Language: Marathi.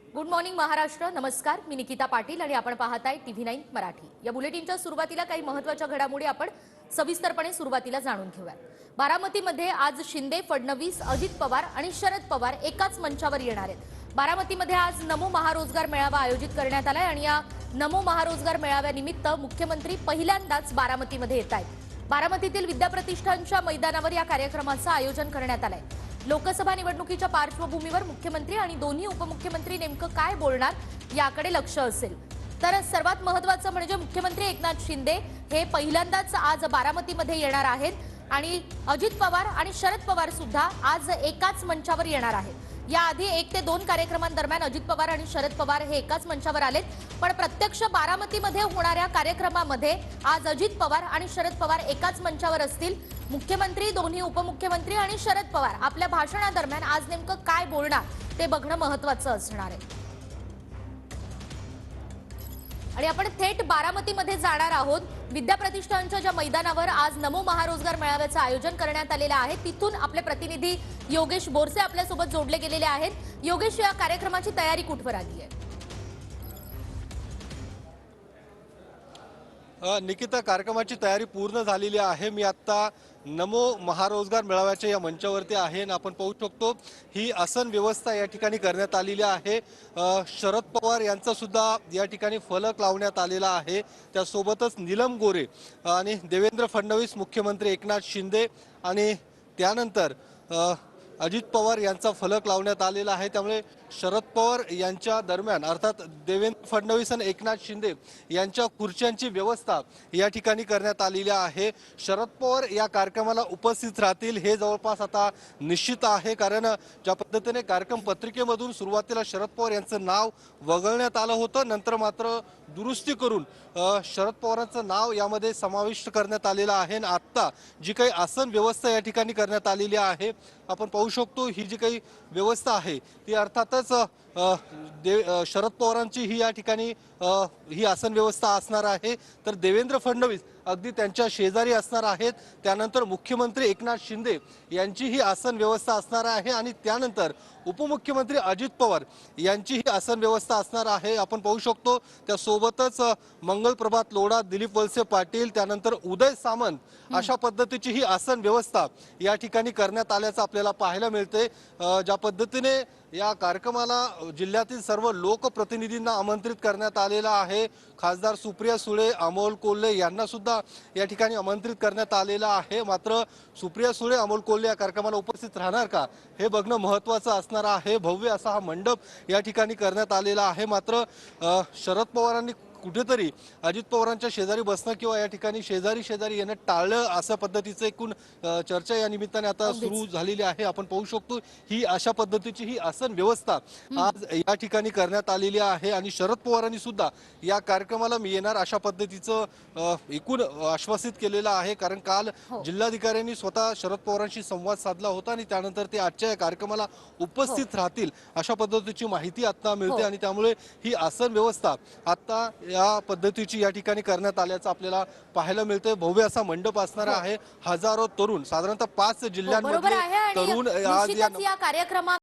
Good morning Maharashtra. नमस्कार, मी निकिता पाटील आणि आपण पाहताय TV9 मराठी. या बुलेटिनच्या सुरुवातीला काही महत्त्वाच्या घडामोडी आपण सविस्तरपणे सुरुवातीला जाणून घेऊया. बारामतीमध्ये आज शिंदे, फडणवीस, अजित पवार आणि शरद पवार एकाच मंचावर येणार आहेत. बारामतीमध्ये आज नमो महारोजगार मेळावा आयोजित करण्यात आलाय आणि या नमो महारोजगार मेळाव्यानिमित्त मुख्यमंत्री पहिल्यांदाच बारामतीमध्ये येत आहेत. बारामतीतील विद्याप्रतिष्ठानच्या मैदानावर या कार्यक्रमाचं आयोजन करण्यात आलंय. लोकसभा निवडणुकीच्या पार्श्वभूमीवर मुख्यमंत्री आणि दोन्ही उपमुख्यमंत्री नेमकं काय बोलणार याकडे लक्ष असेल. तर सर्वात महत्त्वाचं म्हणजे मुख्यमंत्री एकनाथ शिंदे हे पहिल्यांदाच आज बारामतीमध्ये येणार आहेत आणि अजित पवार आणि शरद पवार सुद्धा आज एकाच मंचावर येणार आहेत. याआधी 1 ते 2 कार्यक्रमांदरम्यान अजित पवार आणि शरद पवार हे एकाच मंचावर आलेत, पण प्रत्यक्ष बारामतीमध्ये होणाऱ्या कार्यक्रमामध्ये आज अजित पवार आणि शरद पवार एकाच मंचावर असतील. मुख्यमंत्री, दोन्ही उपमुख्यमंत्री आणि शरद पवार आपल्या भाषणादरम्यान आज नेमकं काय बोलणार ते बघणं महत्त्वाचं असणार आहे. आणि आपण थेट बारामतीमध्ये जाणार आहोत. विद्याप्रतिष्ठानच्या ज्या मैदानावर आज नमो महारोजगार मेळाव्याचं आयोजन करण्यात आलेलं आहे, तिथून आपले प्रतिनिधी योगेश बोरसे आपल्यासोबत जोडले गेलेले आहेत. योगेश, या कार्यक्रमाची तयारी कुठवर आली आहे? निकिता, कार्यक्रमाची तयारी पूर्ण झालेली आहे. मी आता नमो महारोजगार मेळाव्याच्या या मंचावरती आहे आणि आपण पाहू शकतो ही आसन व्यवस्था या ठिकाणी करण्यात आलेली आहे. शरद पवार यांचा सुद्धा या ठिकाणी फलक लावण्यात आलेला आहे. त्यासोबतच नीलम गोरे आणि देवेंद्र फडणवीस, मुख्यमंत्री एकनाथ शिंदे आणि त्यानंतर अजित पवार यांचा फलक लावण्यात आलेला आहे. त्यामुळे शरद पवार यांच्या दरम्यान अर्थात देवेंद्र फडणवीस आणि एकनाथ शिंदे यांच्या खुर्च्यांची व्यवस्था या ठिकाणी करण्यात आलेली आहे. शरद पवार या कार्यक्रमाला उपस्थित राहतील हे जवळपास आता निश्चित आहे, कारण ज्या पद्धतीने कार्यक्रम पत्रिकेमधून सुरुवातीला शरद पवार यांचं नाव वगळण्यात आलं होतं, नंतर मात्र दुरुस्ती करून शरद पवारांचं नाव यामध्ये समाविष्ट करण्यात आलेलं आहे. आणि आत्ता जी काही आसन व्यवस्था या ठिकाणी करण्यात आलेली आहे, आपण पाहू शकतो ही जी काही व्यवस्था आहे ती अर्थातच शरद पवारांची ही या ठिकाणी ही आसन व्यवस्था असणार आहे. तर देवेंद्र फडणवीस अगदी त्यांच्या शेजारी असणार आहेत. त्यानंतर मुख्यमंत्री एकनाथ शिंदे यांची ही आसन व्यवस्था असणार आहे आणि त्यानंतर उपमुख्यमंत्री अजित पवार यांची ही आसन व्यवस्था असणार आहे. आपण पाहू शकतो त्यासोबतच मंगल प्रभात लोढा, दिलीप वळसे पाटील, त्यानंतर उदय सामंत अशा पद्धतीची ही आसन व्यवस्था या ठिकाणी करण्यात आल्याचं आपल्याला पाहायला मिळते. ज्या पद्धतीने या कार्यक्रमाला जिल्ह्यातील सर्व लोकप्रतिनिधींना आमंत्रित करण्यात आलेलं आहे. खासदार सुप्रिया सुळे, अमोल कोल्हे यांना सुद्धा या ठिकाणी आमंत्रित करण्यात आलेलं आहे. मात्र सुप्रिया सुळे, अमोल कोल्हे या कार्यक्रमाला उपस्थित राहणार का हे बघणं महत्त्वाचं असणार आहे. भव्य असा हा मंडप या ठिकाणी करण्यात आलेला आहे. मात्र शरद पवारांनी कुठेतरी अजित पवारांच्या शेजारी बसणं किंवा या ठिकाणी शेजारी येणं टाळलं अशा पद्धतीचं एकूण चर्चा या निमित्ताने आता सुरू झालेली आहे. आपण पाहू शकतो ही अशा पद्धतीची ही आसन व्यवस्था आज या ठिकाणी करण्यात आलेली आहे आणि शरद पवारांनी सुद्धा या कार्यक्रमाला मी येणार अशा पद्धतीचं एकूण आश्वासित केलेलं आहे. कारण काल जिल्हाधिकाऱ्यांनी स्वतः शरद पवारांशी संवाद साधला होता आणि त्यानंतर ते आजच्या या कार्यक्रमाला उपस्थित राहतील अशा पद्धतीची माहिती आता मिळते आणि त्यामुळे ही आसन व्यवस्था आता या पद्धतीची या ठिकाणी करण्यात आल्याचं आपल्याला पाहायला मिळतंय. भव्य असा मंडप असणार आहे. हजारो तरुण, साधारणतः 5 जिल्ह्यांमध्ये तरुण आज या कार्यक्रमात